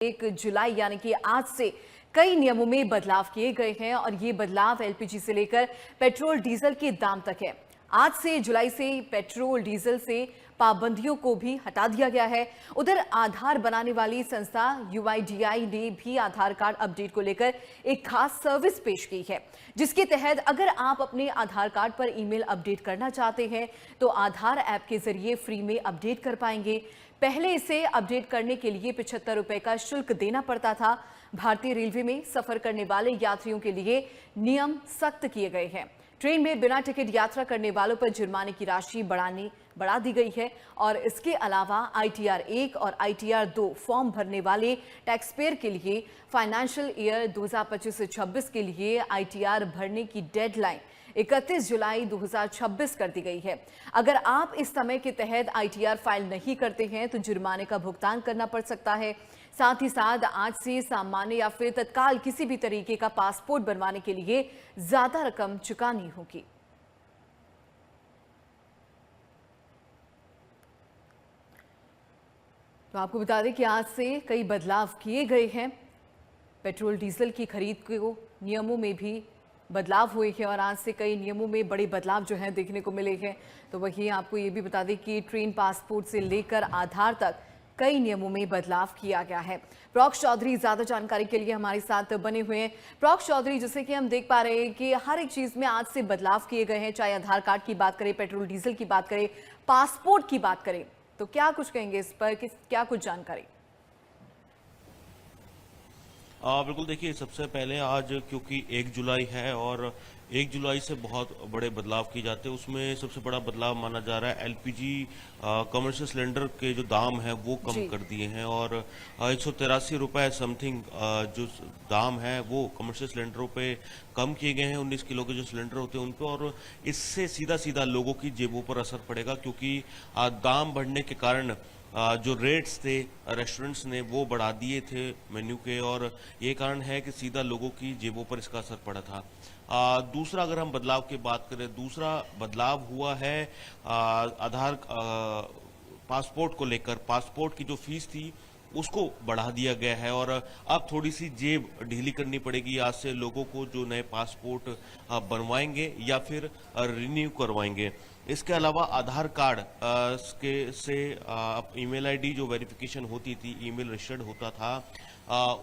1 जुलाई यानी कि आज से कई नियमों में बदलाव किए गए हैं और ये बदलाव एलपीजी से लेकर पेट्रोल डीजल के दाम तक है। आज से जुलाई से पेट्रोल डीजल से पाबंदियों को भी हटा दिया गया है। उधर आधार बनाने वाली संस्था यूआईडीआई ने भी आधार कार्ड अपडेट को लेकर एक खास सर्विस पेश की है, जिसके तहत अगर आप अपने आधार कार्ड पर ईमेल अपडेट करना चाहते हैं तो आधार ऐप के जरिए फ्री में अपडेट कर पाएंगे। पहले इसे अपडेट करने के लिए 75 रुपए का शुल्क देना पड़ता था। भारतीय रेलवे में सफर करने वाले यात्रियों के लिए नियम सख्त किए गए हैं। ट्रेन में बिना टिकट यात्रा करने वालों पर जुर्माने की राशि बढ़ा दी गई है और इसके अलावा ITR 1 और ITR 2 फॉर्म भरने वाले टैक्स पेयर के लिए फाइनेंशियल ईयर 2025-26 के लिए ITR भरने की डेडलाइन 31 जुलाई 2026 कर दी गई है। अगर आप इस समय के तहत ITR फाइल नहीं करते हैं तो जुर्माने का भुगतान करना पड़ सकता है। साथ ही साथ आज से सामान्य या फिर तत्काल किसी भी तरीके का पासपोर्ट बनवाने के लिए ज्यादा रकम चुकानी होगी। तो आपको बता दें कि आज से कई बदलाव किए गए हैं। पेट्रोल डीजल की खरीद को नियमों में भी बदलाव हुए हैं और आज से कई नियमों में बड़े बदलाव जो हैं देखने को मिले हैं। तो वहीं आपको ये भी बता दें कि ट्रेन पासपोर्ट से लेकर आधार तक कई नियमों में बदलाव किया गया है। प्रॉक्ष चौधरी ज्यादा जानकारी के लिए हमारे साथ बने हुए हैं। प्रॉक्ष चौधरी, जैसे कि हम देख पा रहे हैं कि हर एक चीज में आज से बदलाव किए गए हैं, चाहे आधार कार्ड की बात करें, पेट्रोल डीजल की बात करें, पासपोर्ट की बात करें, तो क्या कुछ कहेंगे इस पर, क्या कुछ जानकारी? बिल्कुल, देखिए सबसे पहले आज क्योंकि 1 जुलाई है और 1 जुलाई से बहुत बड़े बदलाव किए जाते हैं, उसमें सबसे बड़ा बदलाव माना जा रहा है एलपीजी कमर्शियल सिलेंडर के जो दाम है वो कम कर दिए हैं और 183 रुपए समथिंग जो दाम है वो कमर्शियल सिलेंडरों पे कम किए गए हैं। 19 किलो के जो सिलेंडर होते हैं उन पे, और इससे सीधा सीधा लोगों की जेबों पर असर पड़ेगा क्योंकि दाम बढ़ने के कारण जो रेट्स थे रेस्टोरेंट्स ने वो बढ़ा दिए थे मेन्यू के, और ये कारण है कि सीधा लोगों की जेबों पर इसका असर पड़ा था। दूसरा, अगर हम बदलाव की बात करें, दूसरा बदलाव हुआ है आधार पासपोर्ट को लेकर। पासपोर्ट की जो फीस थी उसको बढ़ा दिया गया है और अब थोड़ी सी जेब ढीली करनी पड़ेगी आज से लोगों को जो नए पासपोर्ट बनवाएंगे या फिर रिन्यू करवाएंगे। इसके अलावा आधार कार्ड से ईमेल आईडी जो वेरिफिकेशन होती थी, ईमेल रजिस्टर्ड होता था,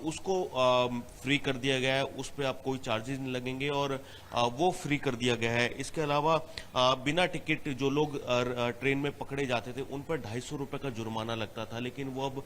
उसको फ्री कर दिया गया है। उस पर आप कोई चार्जेस नहीं लगेंगे और वो फ्री कर दिया गया है। इसके अलावा बिना टिकट जो लोग ट्रेन में पकड़े जाते थे उन पर 250 रुपए का जुर्माना लगता था, लेकिन वो अब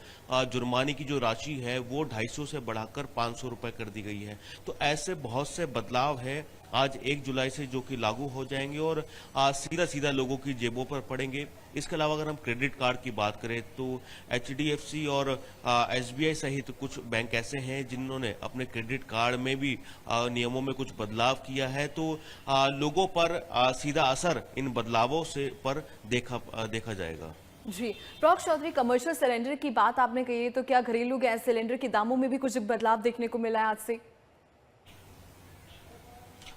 जुर्माने की जो राशि है वो 250 से बढ़ाकर 500 रुपए कर दी गई है। तो ऐसे बहुत से बदलाव है आज 1 जुलाई से जो कि लागू हो जाएंगे और सीधा सीधा लोगों की जेबों पर पड़ेंगे। इसके अलावा अगर हम क्रेडिट कार्ड की बात करें तो HDFC और SBI सहित कुछ बैंक ऐसे हैं जिन्होंने अपने क्रेडिट कार्ड में भी नियमों में कुछ बदलाव किया है, तो लोगों पर सीधा असर इन बदलावों से पर देखा जाएगा। जी, प्रॉक्ष चौधरी, कमर्शियल सिलेंडर की बात आपने कही है, तो क्या घरेलू गैस सिलेंडर के दामों में भी कुछ बदलाव देखने को मिला है आज से?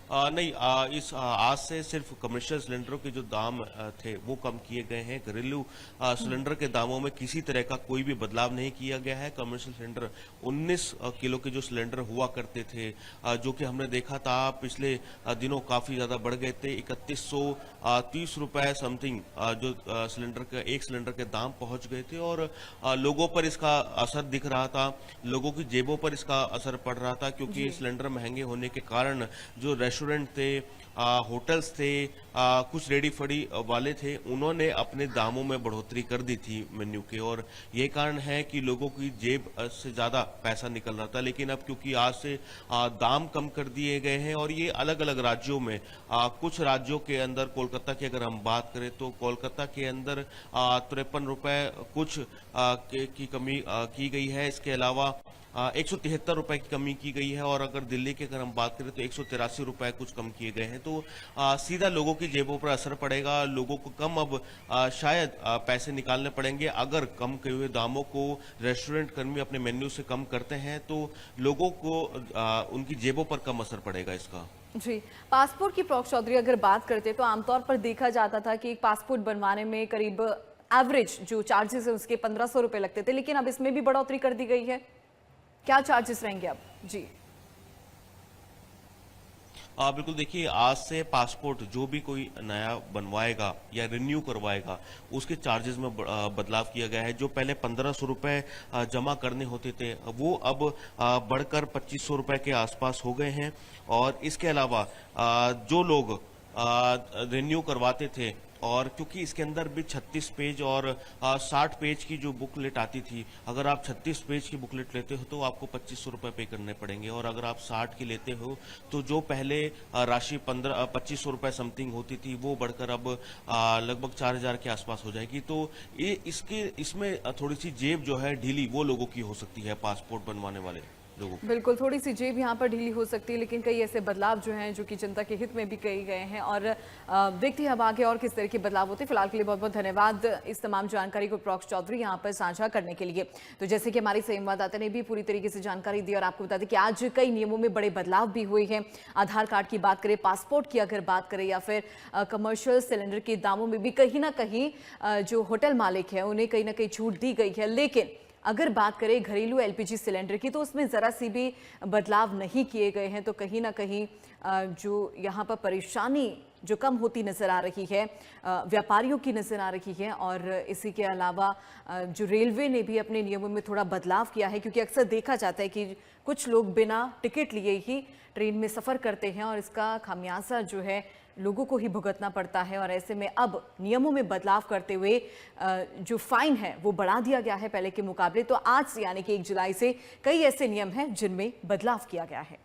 नहीं, आज से सिर्फ कमर्शियल सिलेंडरों के जो दाम थे वो कम किए गए हैं। घरेलू सिलेंडर के दामों में किसी तरह का कोई भी बदलाव नहीं किया गया है। कमर्शियल सिलेंडर 19 किलो के जो सिलेंडर हुआ करते थे, जो कि हमने देखा था पिछले दिनों काफी ज्यादा बढ़ गए थे, 3130 रुपए समथिंग जो सिलेंडर का एक सिलेंडर के दाम पहुंच गए थे और लोगों पर इसका असर दिख रहा था, लोगों की जेबों पर इसका असर पड़ रहा था क्योंकि सिलेंडर महंगे होने के कारण जो रेस्टोरेंट थे, होटल्स थे, कुछ रेडी फड़ी वाले थे, उन्होंने अपने दामों में बढ़ोतरी कर दी थी मेन्यू के, और ये कारण है कि लोगों की जेब से ज्यादा पैसा निकल रहा था। लेकिन अब क्योंकि आज से दाम कम कर दिए गए हैं और ये अलग अलग राज्यों में, कुछ राज्यों के अंदर, कोलकाता की अगर हम बात करें तो कोलकाता के अंदर 53 रुपए कुछ की कमी की गई है। इसके अलावा 173 रुपए की कमी की गई है और अगर दिल्ली की अगर हम बात करें तो 183 रुपए कुछ कम किए गए हैं। तो सीधा लोगों की जेबों पर असर पड़ेगा। लोगों को कम अब शायद पैसे निकालने पड़ेंगे। अगर कम किए हुए दामों को रेस्टोरेंट कर्मी अपने मेन्यू से कम करते हैं तो लोगों को उनकी जेबों पर कम असर पड़ेगा इसका। जी, पासपोर्ट की प्रॉक्ष चौधरी अगर बात करते तो आमतौर पर देखा जाता था कि एक पासपोर्ट बनवाने में करीब एवरेज जो चार्जेस है उसके 1500 रुपए लगते थे, लेकिन अब इसमें भी बढ़ोतरी कर दी गई है। क्या चार्जेस रहेंगे अब? जी। बिल्कुल देखिए, आज से पासपोर्ट जो भी कोई नया बनवाएगा या रिन्यू करवाएगा उसके चार्जेस में बदलाव किया गया है। जो पहले 1500 रुपए जमा करने होते थे वो अब बढ़कर 2500 रुपए के आसपास हो गए हैं। और इसके अलावा जो लोग रिन्यू करवाते थे, और क्योंकि इसके अंदर भी 36 पेज और 60 पेज की जो बुकलेट आती थी, अगर आप 36 पेज की बुकलेट लेते हो तो आपको 2500 रुपये पे करने पड़ेंगे, और अगर आप 60 की लेते हो तो जो पहले राशि 2500 रुपये समथिंग होती थी वो बढ़कर अब लगभग 4000 के आसपास हो जाएगी। तो ये इसमें थोड़ी सी जेब जो है ढीली वो लोगों की हो सकती है, पासपोर्ट बनवाने वाले लोगों की। बिल्कुल, थोड़ी सी जेब यहाँ पर ढीली हो सकती है, लेकिन कई ऐसे बदलाव जो हैं जो कि जनता के हित में भी किए गए हैं, और देखते हैं अब आगे और किस तरह के बदलाव होते हैं। फिलहाल के लिए बहुत बहुत धन्यवाद इस तमाम जानकारी को प्रॉक्स चौधरी यहाँ पर साझा करने के लिए। तो जैसे कि हमारे संवाददाता ने भी पूरी तरीके से जानकारी दी, और आपको बता दें कि आज कई नियमों में बड़े बदलाव भी हुए हैं। आधार कार्ड की बात करें, पासपोर्ट की अगर बात करें, या फिर कमर्शियल सिलेंडर के दामों में भी कहीं ना कहीं जो होटल मालिक है उन्हें कहीं ना कहीं छूट दी गई है। लेकिन अगर बात करें घरेलू एलपीजी सिलेंडर की, तो उसमें ज़रा सी भी बदलाव नहीं किए गए हैं। तो कहीं ना कहीं जो यहाँ पर परेशानी जो कम होती नज़र आ रही है, व्यापारियों की नज़र आ रही है। और इसी के अलावा जो रेलवे ने भी अपने नियमों में थोड़ा बदलाव किया है, क्योंकि अक्सर देखा जाता है कि कुछ लोग बिना टिकट लिए ही ट्रेन में सफ़र करते हैं, और इसका खामियाजा जो है लोगों को ही भुगतना पड़ता है। और ऐसे में अब नियमों में बदलाव करते हुए जो फाइन है वो बढ़ा दिया गया है पहले के मुकाबले। तो आज से यानी कि 1 जुलाई से कई ऐसे नियम हैं जिनमें बदलाव किया गया है।